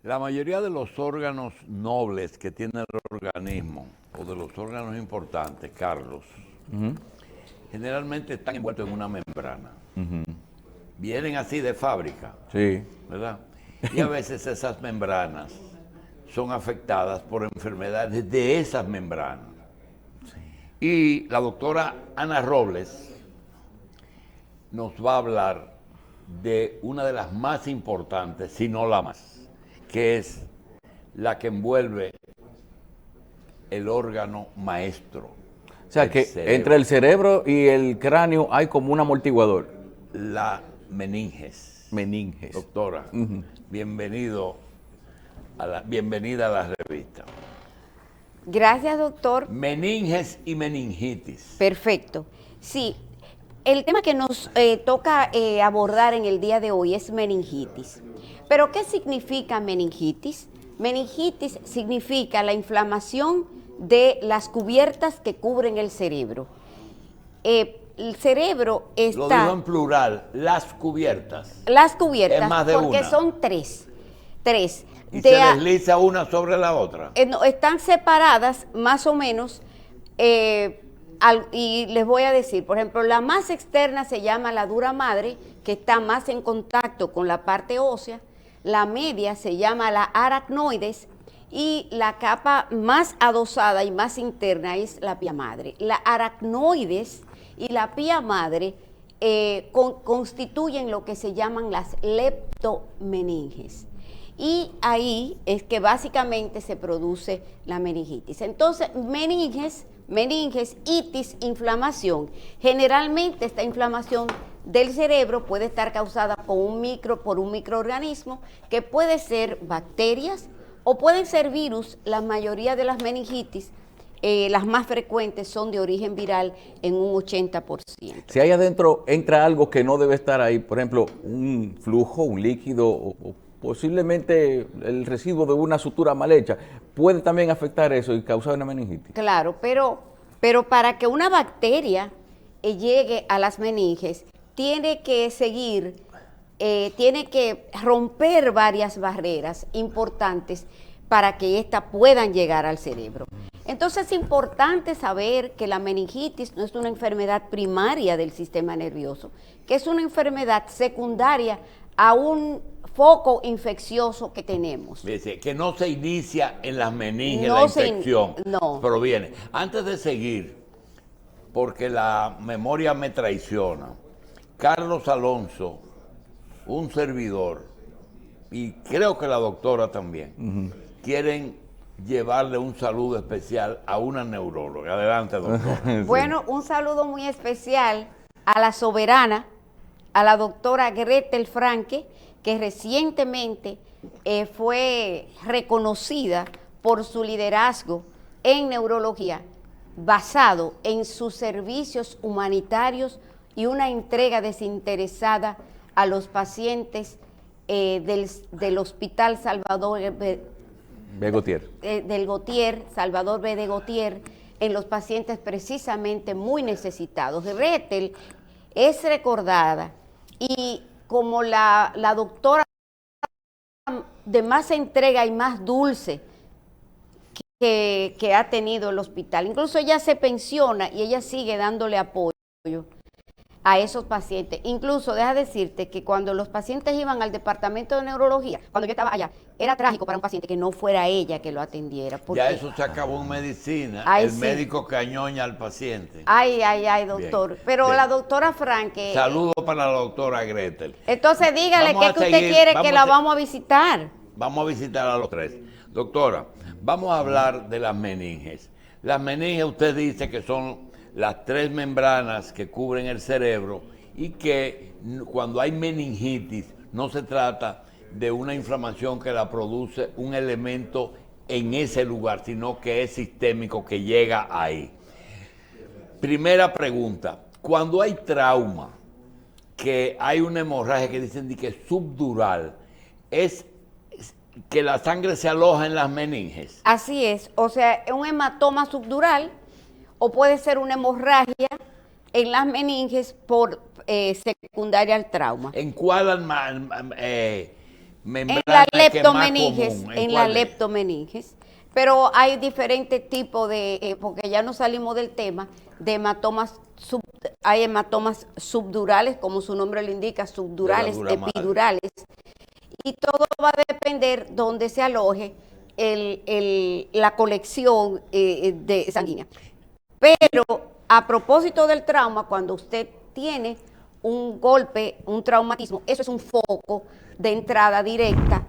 La mayoría de los órganos nobles que tiene el organismo, o de los órganos importantes, Carlos, generalmente están envueltos en una membrana. Vienen así de fábrica, Sí. ¿verdad? Y a veces esas membranas son afectadas por enfermedades de esas membranas. Y la doctora Ana Robles nos va a hablar de una de las más importantes, si no la más, que es la que envuelve el órgano maestro. O sea que cerebro. entre el cerebro y el cráneo hay como un amortiguador. La meninges. Meninges. Doctora, bienvenida a la revista. Gracias, doctor. Meninges y meningitis. Perfecto. Sí, el tema que nos toca abordar en el día de hoy es meningitis. ¿Pero qué significa meningitis? Meningitis significa la inflamación de las cubiertas que cubren el cerebro. El cerebro está... Lo digo en plural, las cubiertas. Las cubiertas, Es más de porque una. son tres. Y se desliza una sobre la otra. No, están separadas más o menos, y les voy a decir, por ejemplo, la más externa se llama la dura madre, que está más en contacto con la parte ósea. La media se llama la aracnoides y la capa más adosada y más interna es la pía madre. La aracnoides y la pía madre constituyen lo que se llaman las leptomeninges. Y ahí es que básicamente se produce la meningitis. Entonces, meninges, itis, inflamación. Generalmente esta inflamación del cerebro puede estar causada por un microorganismo, que puede ser bacterias o pueden ser virus. La mayoría de las meningitis, las más frecuentes, son de origen viral en un 80%. Si ahí adentro entra algo que no debe estar ahí, por ejemplo, un flujo, un líquido o posiblemente el residuo de una sutura mal hecha, puede también afectar eso y causar una meningitis. Claro, pero para que una bacteria llegue a las meninges, tiene que seguir, tiene que romper varias barreras importantes para que éstas puedan llegar al cerebro. Entonces es importante saber que la meningitis no es una enfermedad primaria del sistema nervioso, que es una enfermedad secundaria a un foco infeccioso que tenemos. Dice que no se inicia en las meninges No la se infección, no. proviene. Antes de seguir, porque la memoria me traiciona, Carlos Alonso, un servidor, y creo que la doctora también, quieren llevarle un saludo especial a una neuróloga. Adelante, doctora. Sí. Bueno, un saludo muy especial a la soberana, a la doctora Gretel Franke, que recientemente fue reconocida por su liderazgo en neurología, basado en sus servicios humanitarios y una entrega desinteresada a los pacientes del Hospital Salvador B. Gautier. del Gautier, Salvador B. de Gautier, en los pacientes precisamente muy necesitados. Gretel es recordada y como la doctora de más entrega y más dulce que ha tenido el hospital. Incluso ella se pensiona y ella sigue dándole apoyo a esos pacientes. Incluso, deja decirte que cuando los pacientes iban al departamento de neurología, cuando yo estaba allá, era trágico para un paciente que no fuera ella que lo atendiera. Ya eso se acabó en medicina, Ay, el sí. médico que añoña al paciente. Ay, doctor. Bien, Pero bien. la doctora Franke... Saludos para la doctora Gretel. Entonces dígale Vamos a que usted seguir, quiere vamos que a la se- vamos a visitar. Vamos a visitar a los tres. Doctora, vamos a hablar de las meninges. Las meninges, usted dice que son las tres membranas que cubren el cerebro y que cuando hay meningitis no se trata de una inflamación que la produce un elemento en ese lugar, sino que es sistémico, que llega ahí. Primera pregunta, cuando hay trauma, que hay una hemorragia que dicen de que es subdural, es que la sangre se aloja en las meninges. Así es, o sea, un hematoma subdural o puede ser una hemorragia en las meninges por secundaria al trauma. ¿En cuál En la membrana que es más leptomeninges, común? en la cuál es? leptomeninges. Pero hay diferentes tipos de, porque ya no salimos del tema, de hematomas, hay hematomas subdurales, como su nombre lo indica, subdurales, dura madre. epidurales, y todo va a depender dónde se aloje la colección de sanguínea. Pero a propósito del trauma, cuando usted tiene un golpe, un traumatismo, eso es un foco de entrada directa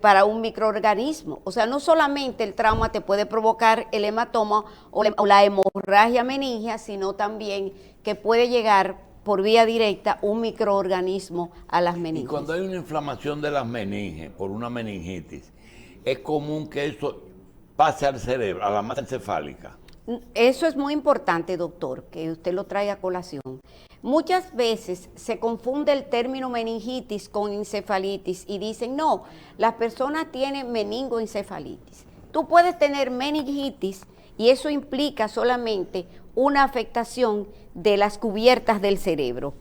para un microorganismo. O sea, no solamente el trauma te puede provocar el hematoma o la hemorragia meningea, sino también que puede llegar por vía directa un microorganismo a las Y meninges. cuando hay una inflamación de las meninges por una meningitis, es común que eso pase al cerebro, a la masa encefálica. Eso es muy importante, doctor, que usted lo traiga a colación. Muchas veces se confunde el término meningitis con encefalitis y dicen, no, las personas tienen meningoencefalitis. Tú puedes tener meningitis y eso implica solamente una afectación de las cubiertas del cerebro.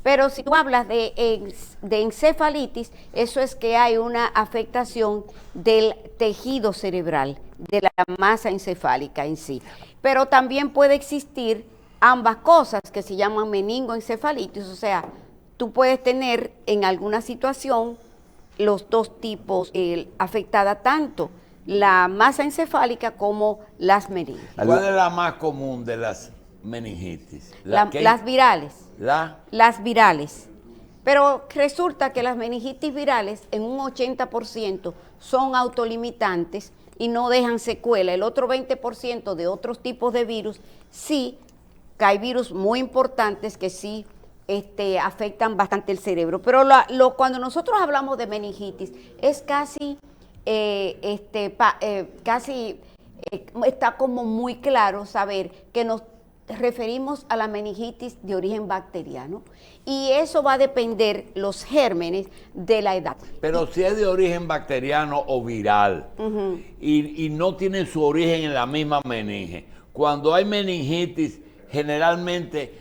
Pero si tú hablas de encefalitis, eso es que hay una afectación del tejido cerebral, de la masa encefálica en sí. Pero también puede existir ambas cosas que se llaman meningoencefalitis, o sea, tú puedes tener en alguna situación los dos tipos afectada tanto la masa encefálica como las meninges. ¿Cuál es la más común de las meningitis? Las virales. Las virales. Pero resulta que las meningitis virales en un 80% son autolimitantes y no dejan secuela. El otro 20% de otros tipos de virus sí, que hay virus muy importantes que sí afectan bastante el cerebro. Pero cuando nosotros hablamos de meningitis es casi, está como muy claro saber que nos referimos a la meningitis de origen bacteriano y eso va a depender los gérmenes de la edad. Pero si es de origen bacteriano o viral y no tiene su origen en la misma meninge, cuando hay meningitis generalmente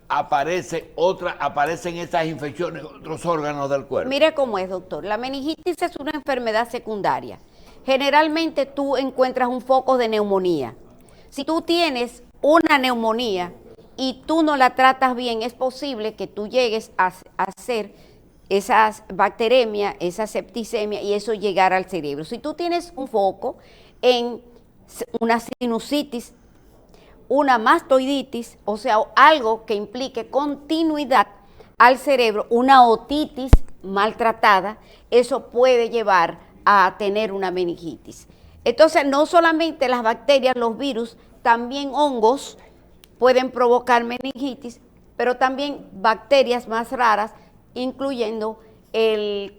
aparecen esas infecciones en otros órganos del cuerpo. Mire cómo es, doctor. La meningitis es una enfermedad secundaria. Generalmente tú encuentras un foco de neumonía. Si tú tienes una neumonía y tú no la tratas bien, es posible que tú llegues a hacer esas bacteremia, esa septicemia y eso llegar al cerebro. Si tú tienes un foco en una sinusitis, una mastoiditis, o sea, algo que implique continuidad al cerebro, una otitis maltratada, eso puede llevar a tener una meningitis. Entonces, no solamente las bacterias, los virus, también hongos pueden provocar meningitis, pero también bacterias más raras, incluyendo el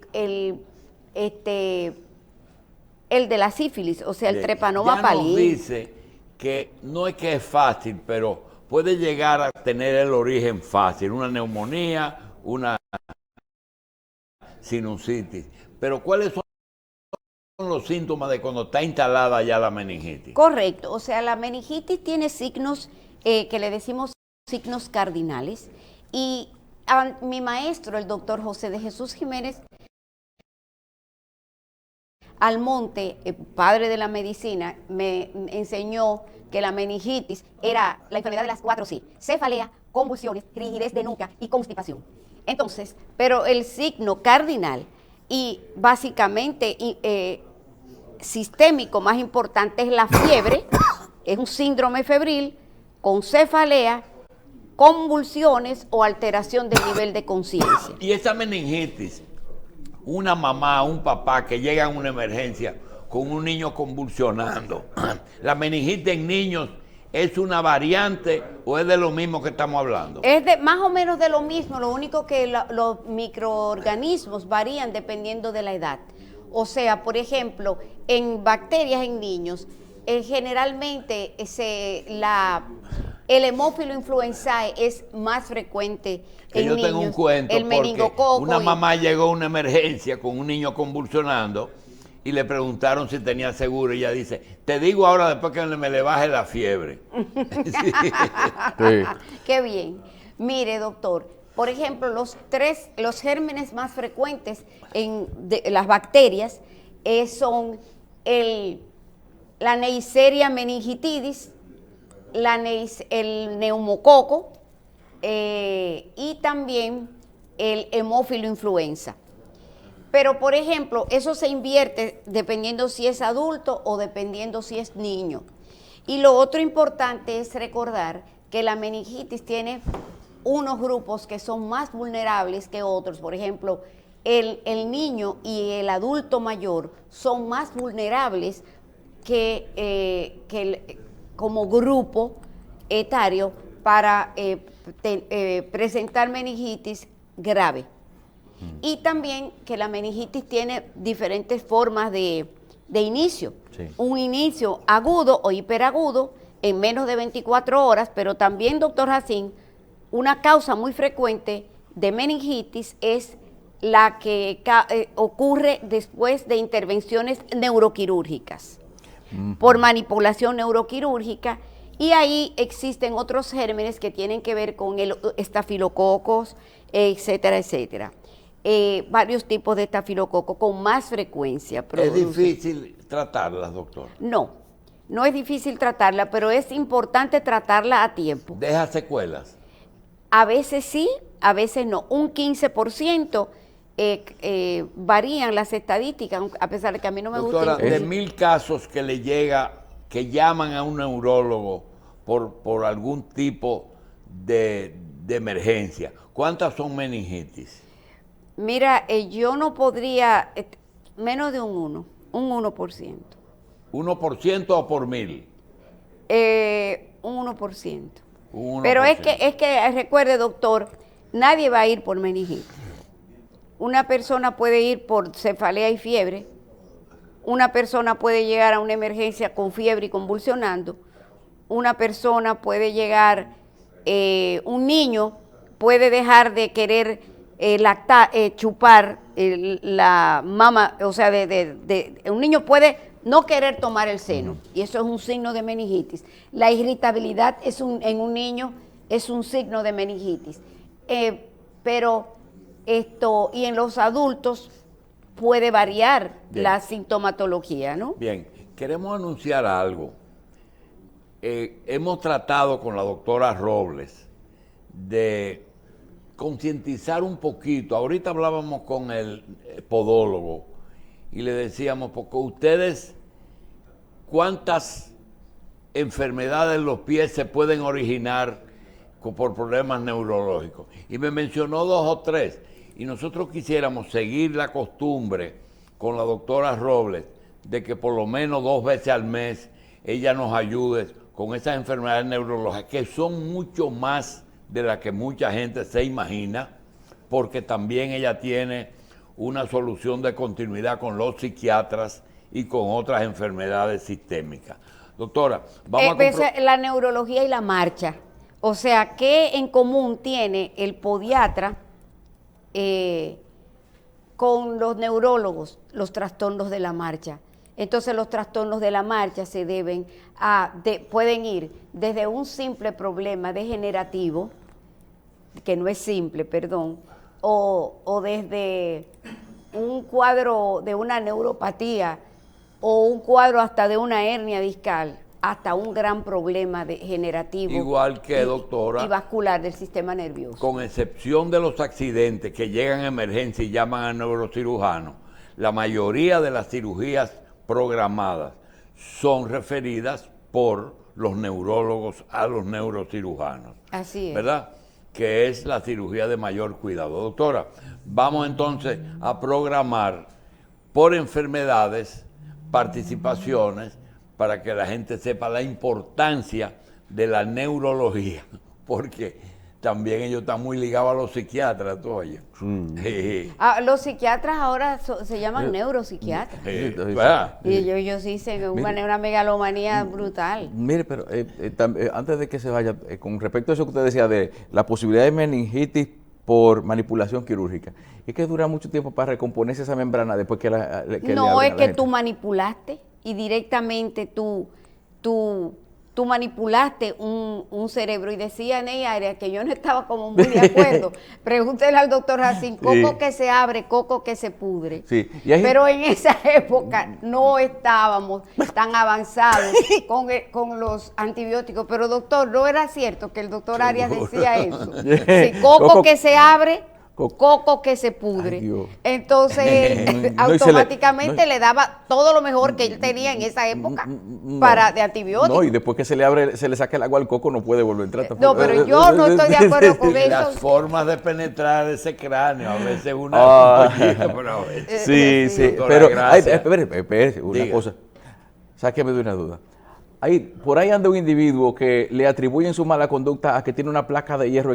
de la sífilis, o sea, el Treponema pallidus. Nos dice que no es que es fácil, pero puede llegar a tener el origen fácil, una neumonía, una sinusitis. Pero ¿cuáles son los síntomas de cuando está instalada ya la meningitis? Correcto, o sea, la meningitis tiene signos que le decimos signos cardinales y mi maestro, el doctor José de Jesús Jiménez Almonte, padre de la medicina, me enseñó que la meningitis era la enfermedad de las 4 C: cefalea, convulsiones, rigidez de nuca y constipación. Entonces, pero el signo cardinal y básicamente sistémico más importante es la fiebre, es un síndrome febril con cefalea, convulsiones o alteración del nivel de conciencia. Y esa meningitis, una mamá, un papá que llega a una emergencia con un niño convulsionando, ¿la meningitis en niños es una variante o es de lo mismo que estamos hablando? Es más o menos de lo mismo, lo único que los microorganismos varían dependiendo de la edad. O sea, por ejemplo, en bacterias en niños, generalmente el hemófilo influenzae es más frecuente que en yo niños. Tengo un cuento el porque meningococo una mamá llegó a una emergencia con un niño convulsionando y le preguntaron si tenía seguro y ella dice, te digo ahora después que me le baje la fiebre. Sí. Qué bien. Mire, doctor, Por ejemplo, los gérmenes más frecuentes de las bacterias son la Neisseria meningitidis, el neumococo y también el hemófilo influenza. Pero, por ejemplo, eso se invierte dependiendo si es adulto o dependiendo si es niño. Y lo otro importante es recordar que la meningitis tiene unos grupos que son más vulnerables que otros. Por ejemplo, el niño y el adulto mayor son más vulnerables como grupo etario para presentar meningitis grave. Y también que la meningitis tiene diferentes formas de inicio. Sí. Un inicio agudo o hiperagudo en menos de 24 horas, pero también, doctor Jacín, una causa muy frecuente de meningitis es la que ocurre después de intervenciones neuroquirúrgicas, por manipulación neuroquirúrgica, y ahí existen otros gérmenes que tienen que ver con el estafilococos, etcétera, etcétera. Varios tipos de estafilococo con más frecuencia. ¿Es difícil tratarlas, doctor? No, no es difícil tratarla, pero es importante tratarla a tiempo. ¿Deja secuelas? A veces sí, a veces no. Un 15% varían las estadísticas, a pesar de que a mí no me Doctora, gusta. de 1000 casos que le llega, que llaman a un neurólogo por algún tipo de emergencia, ¿cuántas son meningitis? Mira, yo no podría, menos de un 1%. ¿1% o por 1000? Un 1%. 1%. Pero es que recuerde, doctor, nadie va a ir por meningitis. Una persona puede ir por cefalea y fiebre. Una persona puede llegar a una emergencia con fiebre y convulsionando. Una persona puede llegar, un niño puede dejar de querer chupar la mama, o sea, un niño puede no querer tomar el seno, y eso es un signo de meningitis. La irritabilidad en un niño es un signo de meningitis. Y en los adultos puede variar la sintomatología, ¿no? Bien, queremos anunciar algo. Hemos tratado con la doctora Robles de concientizar un poquito. Ahorita hablábamos con el podólogo y le decíamos, porque ustedes, ¿cuántas enfermedades en los pies se pueden originar por problemas neurológicos? Y me mencionó 2 o 3. Y nosotros quisiéramos seguir la costumbre con la doctora Robles de que por lo menos 2 veces al mes ella nos ayude con esas enfermedades neurológicas, que son mucho más de las que mucha gente se imagina, porque también ella tiene una solución de continuidad con los psiquiatras y con otras enfermedades sistémicas. Doctora, vamos a la neurología y la marcha. O sea, ¿qué en común tiene el podiatra con los neurólogos? Los trastornos de la marcha. Entonces los trastornos de la marcha se pueden ir desde un simple problema degenerativo, que no es simple, perdón, o desde un cuadro de una neuropatía o un cuadro hasta de una hernia discal, hasta un gran problema degenerativo. Igual que, doctora, y vascular del sistema nervioso. Con excepción de los accidentes que llegan a emergencia y llaman al neurocirujano, la mayoría de las cirugías programadas son referidas por los neurólogos a los neurocirujanos. Así es. ¿Verdad? Que es la cirugía de mayor cuidado. Doctora, vamos entonces a programar por enfermedades participaciones para que la gente sepa la importancia de la neurología, porque también ellos están muy ligados a los psiquiatras, tú oyes. Los psiquiatras ahora se llaman neuropsiquiatras. Y ellos dicen una megalomanía brutal. Mire, pero antes de que se vaya, con respecto a eso que usted decía de la posibilidad de meningitis por manipulación quirúrgica, es que dura mucho tiempo para recomponerse esa membrana después que le abren No, es a la que gente. tú manipulaste y directamente tú tú manipulaste un cerebro, y decía Ney Arias que yo no estaba como muy de acuerdo. Pregúntele al doctor Jacín, coco que se abre, coco que se pudre. Sí. Pero en esa época no estábamos tan avanzados con los antibióticos. Pero doctor, no era cierto que el doctor Arias decía eso. Sí, coco que se abre, coco que se pudre. Ay, entonces él No, y automáticamente le daba todo lo mejor que él tenía en esa época de antibióticos. No, y después que se le abre, se le saca el agua al coco, no puede volver a entrar tampoco. No, pero yo no estoy de acuerdo con eso. Las formas de penetrar ese cráneo, a veces una un pollito, pero a veces. Sí, Doctora, pero gracias. espérese, una Diga. cosa. Sáqueme de una duda. Por ahí anda un individuo que le atribuyen su mala conducta a que tiene una placa de hierro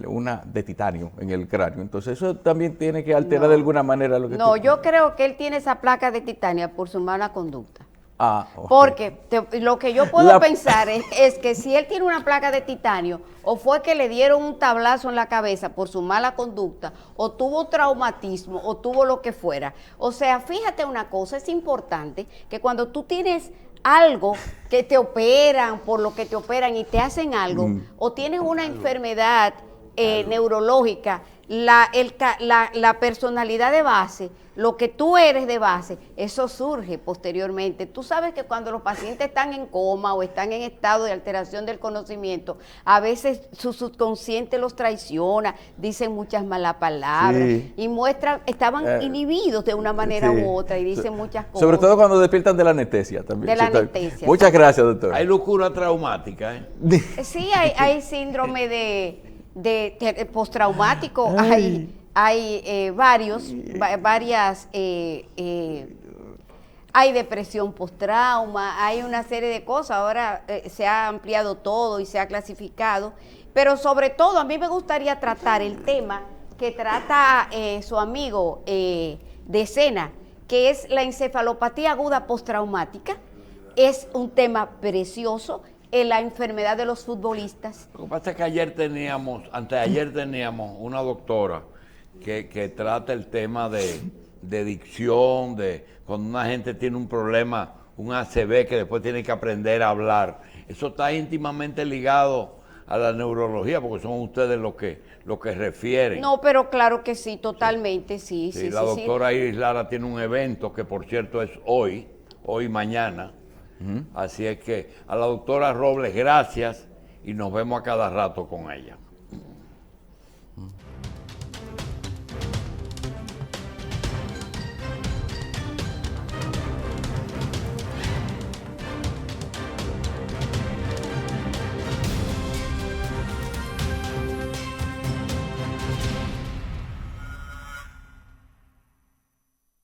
una de titanio en el cráneo. Entonces eso también tiene que alterar de alguna manera lo que... No, yo creo que él tiene esa placa de titanio por su mala conducta. Ok. Porque lo que yo puedo pensar es que si él tiene una placa de titanio, o fue que le dieron un tablazo en la cabeza por su mala conducta, o tuvo traumatismo, o tuvo lo que fuera. O sea, fíjate una cosa, es importante que cuando tú tienes algo que te operan, por lo que te operan y te hacen algo, o tienes una enfermedad neurológica, la personalidad de base, lo que tú eres de base, eso surge posteriormente. Tú sabes que cuando los pacientes están en coma o están en estado de alteración del conocimiento, a veces su subconsciente los traiciona, dicen muchas malas palabras y estaban inhibidos de una manera u otra y dicen muchas cosas. Sobre todo cuando despiertan de la anestesia también. De la anestesia. Muchas gracias, doctor. Hay locura traumática, ¿eh? Sí, hay síndrome de postraumático, hay varias, hay depresión postrauma, hay una serie de cosas. Ahora se ha ampliado todo y se ha clasificado, pero sobre todo a mí me gustaría tratar el tema que trata su amigo de Sena, que es la encefalopatía aguda postraumática. Es un tema precioso. En la enfermedad de los futbolistas. Lo que pasa es que anteayer teníamos una doctora que trata el tema de dicción, de cuando una gente tiene un problema, un ACV, que después tiene que aprender a hablar. Eso está íntimamente ligado a la neurología, porque son ustedes los que refieren. No, pero claro que sí, totalmente, sí. La doctora Iris Lara tiene un evento que, por cierto, es hoy y mañana. Así es que a la doctora Robles, gracias, y nos vemos a cada rato con ella.